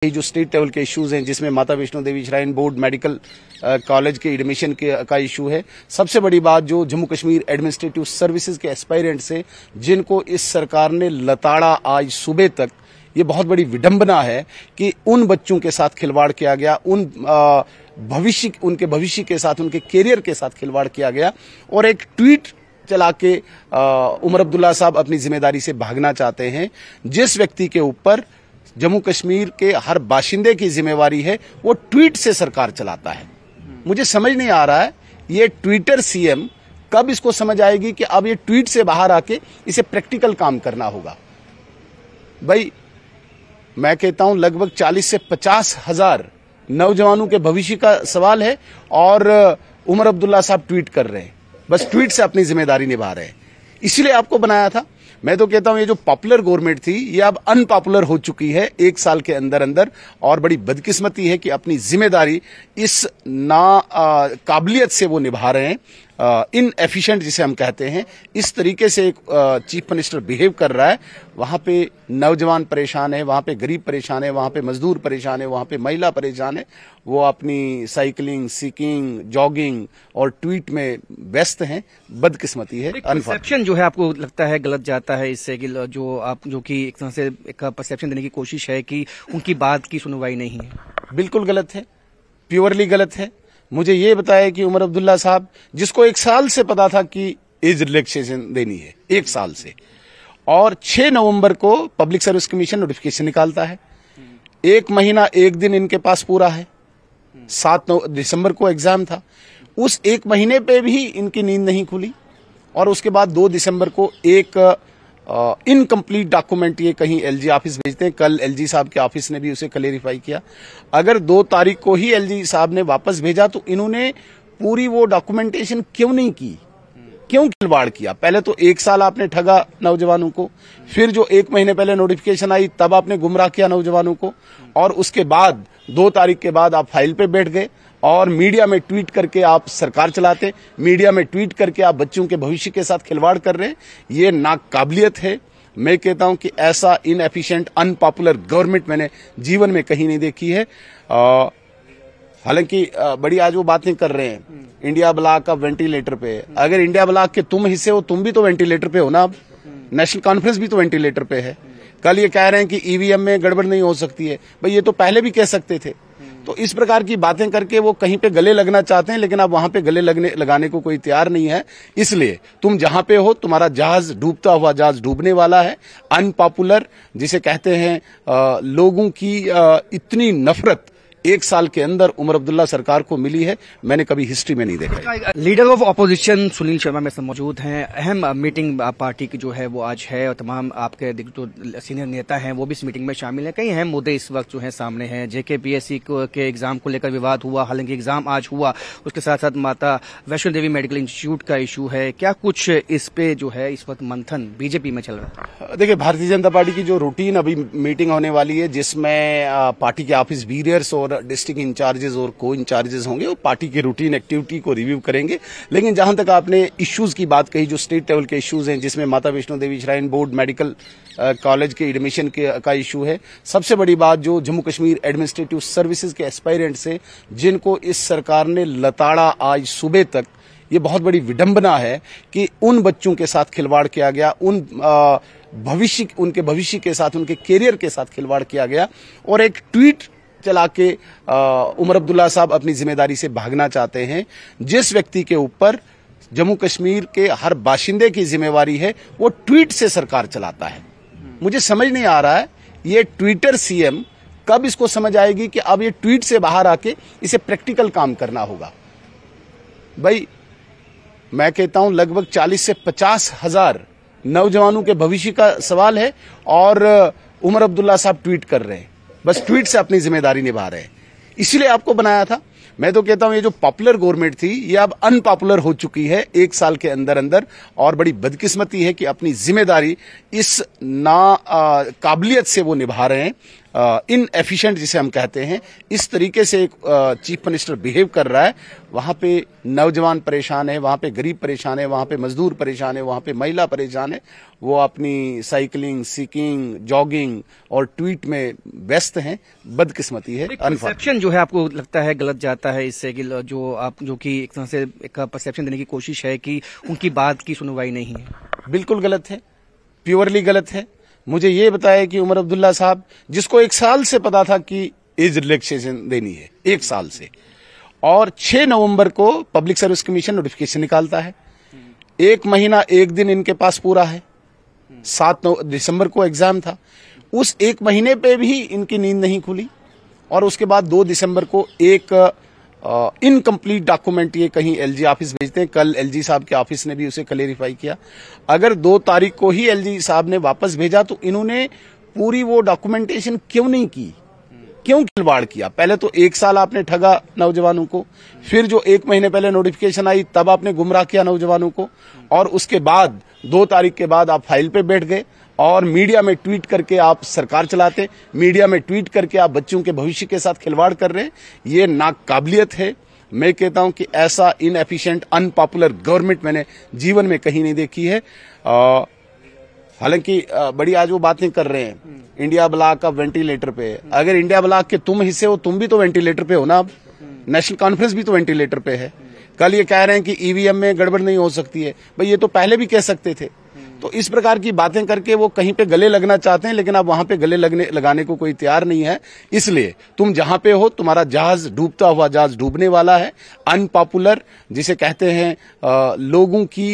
ये जो state level के इश्यूज हैं जिसमें माता Vaishno Devi shrine board medical college के एडमिशन का इशू है। सबसे बड़ी बात जो जम्मू कश्मीर एडमिनिस्ट्रेटिव सर्विसेज के एस्पायरेंट्स हैं जिनको इस सरकार ने लताड़ा आज सुबह तक, ये बहुत बड़ी विडंबना है कि उन बच्चों के साथ खिलवाड़ किया गया, उनके भविष्य के साथ, उनके कैरियर के साथ खिलवाड़ किया गया और एक ट्वीट चला के उमर अब्दुल्ला साहब अपनी जिम्मेदारी से भागना चाहते हैं। जिस व्यक्ति के ऊपर जम्मू कश्मीर के हर बाशिंदे की जिम्मेवारी है वो ट्वीट से सरकार चलाता है। मुझे समझ नहीं आ रहा है ये ट्विटर सीएम कब इसको समझ आएगी कि अब ये ट्वीट से बाहर आके इसे प्रैक्टिकल काम करना होगा। भाई मैं कहता हूं लगभग 40 से 50 हजार नौजवानों के भविष्य का सवाल है और उमर अब्दुल्ला साहब ट्वीट कर रहे हैं, बस ट्वीट से अपनी जिम्मेदारी निभा रहे हैं। इसलिए आपको बनाया था। मैं तो कहता हूं ये जो पॉपुलर गवर्नमेंट थी ये अब अनपॉपुलर हो चुकी है 1 साल के अंदर अंदर, और बड़ी बदकिस्मती है कि अपनी जिम्मेदारी इस काबिलियत से वो निभा रहे हैं। इनएफिशिएंट जिसे हम कहते हैं, इस तरीके से एक चीफ मिनिस्टर बिहेव कर रहा है। वहां पे नौजवान परेशान है, वहां पे गरीब परेशान है, वहां पे मजदूर परेशान है, वहां पे महिला परेशान है। वो अपनी साइकिलिंग, सीकिंग, जॉगिंग और ट्वीट में व्यस्त हैं। बदकिस्मती है। परसेप्शन जो है आपको लगता है गलत जाता है इससे कि जो कि एक तरह से एक परसेप्शन देने की कोशिश है कि उनकी बात की सुनवाई नहीं है। बिल्कुल गलत है, प्योरली गलत है। मुझे ये बताया कि उमर अब्दुल्ला साहब जिसको 1 साल से पता था कि एज रिलैक्सेशन देनी है, 1 साल से, और 6 नवंबर को पब्लिक सर्विस कमीशन नोटिफिकेशन निकालता है। 1 महीना 1 दिन इनके पास पूरा है। 7 दिसंबर को एग्जाम था। उस 1 महीने पे भी इनकी नींद नहीं खुली और उसके बाद 2 दिसंबर को एक इनकम्प्लीट डॉक्यूमेंट ये कहीं एलजी ऑफिस भेजते हैं। कल एलजी साहब के ऑफिस ने भी उसे क्लेरिफाई किया। अगर 2 तारीख को ही एलजी साहब ने वापस भेजा तो इन्होंने पूरी वो डॉक्यूमेंटेशन क्यों नहीं की, क्यों खिलवाड़ किया? पहले तो 1 साल आपने ठगा नौजवानों को, फिर जो 1 महीने पहले नोटिफिकेशन आई तब आपने गुमराह किया नौजवानों को, और उसके बाद 2 तारीख के बाद आप फाइल पे बैठ गए और मीडिया में ट्वीट करके आप सरकार चलाते, मीडिया में ट्वीट करके आप बच्चों के भविष्य के साथ खिलवाड़ कर रहे हैं। ये नाकाबिलियत है। मैं कहता हूं कि ऐसा इनएफिशिएंट अनपॉपुलर गवर्नमेंट मैंने जीवन में कहीं नहीं देखी है। हालांकि बड़ी आज वो बातें कर रहे हैं इंडिया ब्लॉक अब वेंटिलेटर पे है। अगर इंडिया ब्लॉक के तुम हिस्से हो, तुम भी तो वेंटिलेटर पे हो ना। अब नेशनल कॉन्फ्रेंस भी तो वेंटिलेटर पे है। कल ये कह रहे हैं कि ईवीएम में गड़बड़ नहीं हो सकती है। भाई ये तो पहले भी कह सकते थे। तो इस प्रकार की बातें करके वो कहीं पे गले लगना चाहते हैं, लेकिन अब वहां पे गले लगाने को कोई तैयार नहीं है। इसलिए तुम जहां पे हो तुम्हारा जहाज, डूबता हुआ जहाज डूबने वाला है। अनपॉपुलर जिसे कहते हैं, लोगों की इतनी नफरत 1 साल के अंदर उमर अब्दुल्ला सरकार को मिली है, मैंने कभी हिस्ट्री में नहीं देखा। Leader of opposition Sunil Sharma में मौजूद हैं। अहम मीटिंग पार्टी की जो है वो आज है और तमाम आपके जो सीनियर नेता हैं वो भी इस मीटिंग में शामिल हैं। कई अहम मुद्दे इस वक्त जो है सामने हैं। जेकेपीएससी के एग्जाम को लेकर विवाद हुआ, हालांकि एग्जाम आज हुआ। उसके साथ साथ माता वैष्णो देवी मेडिकल इंस्टीट्यूट का इशू है। क्या कुछ इस पे जो है इस वक्त मंथन बीजेपी में चल रहा है? देखिए, भारतीय जनता पार्टी की जो रूटीन अभी मीटिंग होने वाली है जिसमें पार्टी के ऑफिस बीरियर्स और डिस्ट्रिक्ट इंचार्जेस और को इंचार्जेस होंगे, वो पार्टी की रूटीन एक्टिविटी को रिव्यू करेंगे। लेकिन जहां तक आपने इश्यूज की बात कही, जो स्टेट लेवल के इश्यूज हैं जिसमें माता Vaishno Devi shrine board medical college के एडमिशन का इशू है। सबसे बड़ी बात जो जम्मू कश्मीर एडमिनिस्ट्रेटिव सर्विसेज के एस्पायरेंट्स हैं जिनको इस सरकार ने लताड़ा आज सुबह तक, ये बहुत बड़ी विडंबना है कि उन बच्चों के साथ खिलवाड़ किया गया, उनके भविष्य के साथ, उनके कैरियर के साथ खिलवाड़ किया गया और एक ट्वीट चला के उमर अब्दुल्ला साहब अपनी जिम्मेदारी से भागना चाहते हैं। जिस व्यक्ति के ऊपर जम्मू कश्मीर के हर बाशिंदे की जिम्मेवारी है वो ट्वीट से सरकार चलाता है। मुझे समझ नहीं आ रहा है ये ट्विटर सीएम कब इसको समझ आएगी कि अब ये ट्वीट से बाहर आके इसे प्रैक्टिकल काम करना होगा। भाई मैं कहता हूं लगभग 40 से 50 हजार नौजवानों के भविष्य का सवाल है और उमर अब्दुल्ला साहब ट्वीट कर रहे हैं, बस ट्वीट से अपनी जिम्मेदारी निभा रहे हैं। इसलिए आपको बनाया था। मैं तो कहता हूं ये जो पॉपुलर गवर्नमेंट थी ये अब अनपॉपुलर हो चुकी है 1 साल के अंदर अंदर, और बड़ी बदकिस्मती है कि अपनी जिम्मेदारी इस काबिलियत से वो निभा रहे हैं। इन एफिशिएंट जिसे हम कहते हैं, इस तरीके से एक चीफ मिनिस्टर बिहेव कर रहा है, वहां पे नौजवान परेशान है, वहां पे गरीब परेशान है, वहां पे मजदूर परेशान है, वहां पे महिला परेशान है। वो अपनी साइकिलिंग, सीकिंग, जॉगिंग और ट्वीट में व्यस्त हैं। बदकिस्मती है। परसेप्शन जो है आपको लगता है गलत जाता है इससे कि जो कि एक तरह से एक परसेप्शन देने की कोशिश है कि उनकी बात की सुनवाई नहीं है। बिल्कुल गलत है, प्योरली गलत है। मुझे ये बताया कि उमर अब्दुल्ला साहब, जिसको 1 साल से पता था कि एज रिलैक्सेशन देनी है, 1 साल से, और 6 नवंबर को पब्लिक सर्विस कमीशन नोटिफिकेशन निकालता है। 1 महीना 1 दिन इनके पास पूरा है। 7 दिसंबर को एग्जाम था। उस 1 महीने पे भी इनकी नींद नहीं खुली, और उसके बाद 2 दिसंबर को एक इनकम्प्लीट डॉक्यूमेंट ये कहीं एलजी ऑफिस भेजते हैं। कल एलजी साहब के ऑफिस ने भी उसे क्लेरिफाई किया। अगर 2 तारीख को ही एलजी साहब ने वापस भेजा तो इन्होंने पूरी वो डॉक्यूमेंटेशन क्यों नहीं की, क्यों खिलवाड़ किया? पहले तो 1 साल आपने ठगा नौजवानों को, फिर जो 1 महीने पहले नोटिफिकेशन आई तब आपने गुमराह किया नौजवानों को, और उसके बाद 2 तारीख के बाद आप फाइल पे बैठ गए और मीडिया में ट्वीट करके आप सरकार चलाते, मीडिया में ट्वीट करके आप बच्चों के भविष्य के साथ खिलवाड़ कर रहे हैं। ये नाकाबिलियत है। मैं कहता हूं कि ऐसा इनएफिशिएंट, अनपॉपुलर गवर्नमेंट मैंने जीवन में कहीं नहीं देखी है। हालांकि बड़ी आज वो बातें कर रहे हैं, इंडिया ब्लॉक अब वेंटिलेटर पे है। अगर इंडिया ब्लॉक के तुम हिस्से हो, तुम भी तो वेंटिलेटर पे हो ना। अब नेशनल कॉन्फ्रेंस भी तो वेंटिलेटर पे है। कल ये कह रहे हैं कि ईवीएम में गड़बड़ नहीं हो सकती है। भाई ये तो पहले भी कह सकते थे। तो इस प्रकार की बातें करके वो कहीं पे गले लगना चाहते हैं, लेकिन अब वहां पे गले लगाने को कोई तैयार नहीं है। इसलिए तुम जहां पे हो, तुम्हारा जहाज, डूबता हुआ जहाज डूबने वाला है। अनपॉपुलर जिसे कहते हैं, लोगों की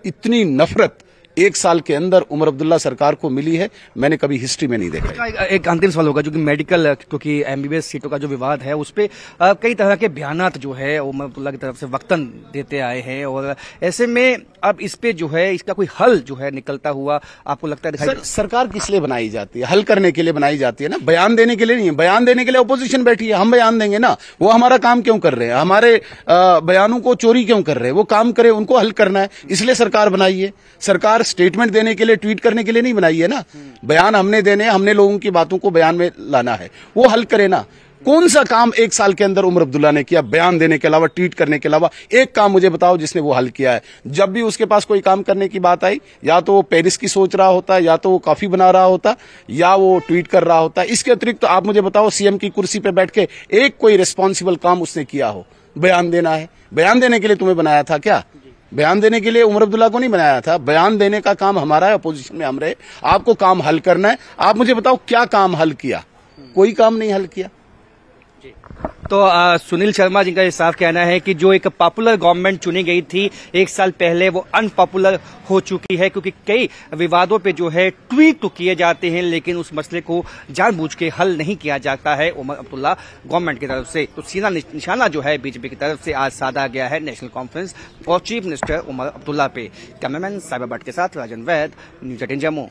इतनी नफरत 1 साल के अंदर उमर अब्दुल्ला सरकार को मिली है, मैंने कभी हिस्ट्री में नहीं देखा। एक अंतिम सवाल होगा, जो कि मेडिकल, क्योंकि एमबीबीएस सीटों का जो विवाद है उस पे कई तरह के बयानात जो है उमर अब्दुल्ला की तरफ से वक्तन देते आए हैं, और ऐसे में अब इस पे जो है इसका कोई हल जो है निकलता हुआ आपको लगता है? सरकार किस लिए बनाई जाती है? हल करने के लिए बनाई जाती है ना, बयान देने के लिए नहीं है। बयान देने के लिए अपोजिशन बैठी है, हम बयान देंगे ना। वो हमारा काम क्यों कर रहे हैं? हमारे बयानों को चोरी क्यों कर रहे हैं? वो काम करे, उनको हल करना है, इसलिए सरकार बनाई है। सरकार स्टेटमेंट देने के लिए, ट्वीट करने के लिए नहीं बनाई है ना। बयान हमने देने, हमने लोगों की बातों को बयान में लाना है, वो हल करे ना। कौन सा काम 1 साल के अंदर उमर अब्दुल्ला ने किया, बयान देने के अलावा, ट्वीट करने के अलावा? एक काम मुझे बताओ जिसने वो हल किया है। जब भी उसके पास कोई काम करने की बात आई, या तो वो पेरिस की सोच रहा होता, या तो वो कॉफी बना रहा होता, या वो ट्वीट कर रहा होता। इसके अतिरिक्त तो आप मुझे बताओ, सीएम की कुर्सी पे बैठ के एक कोई रिस्पॉन्सिबल काम उसने किया हो? बयान देना है। बयान देने के लिए तुम्हें बनाया था क्या? बयान देने के लिए उमर अब्दुल्ला को नहीं बनाया था। बयान देने का काम हमारा है, अपोजिशन में हम रहे। आपको काम हल करना है। आप मुझे बताओ क्या काम हल किया? कोई काम नहीं हल किया। तो सुनील शर्मा जी का ये साफ कहना है कि जो एक पॉपुलर गवर्नमेंट चुनी गई थी 1 साल पहले, वो अनपॉपुलर हो चुकी है, क्योंकि कई विवादों पे जो है ट्वीट तो किए जाते हैं, लेकिन उस मसले को जानबूझ के हल नहीं किया जाता है उमर अब्दुल्ला गवर्नमेंट की तरफ से। तो सीधा निशाना जो है बीजेपी की तरफ से आज साधा गया है नेशनल कॉन्फ्रेंस और चीफ मिनिस्टर उमर अब्दुल्ला पे। कैमरामैन साहिबा भट्ट के साथ राजन वैद, न्यूज़ 18 जम्मू।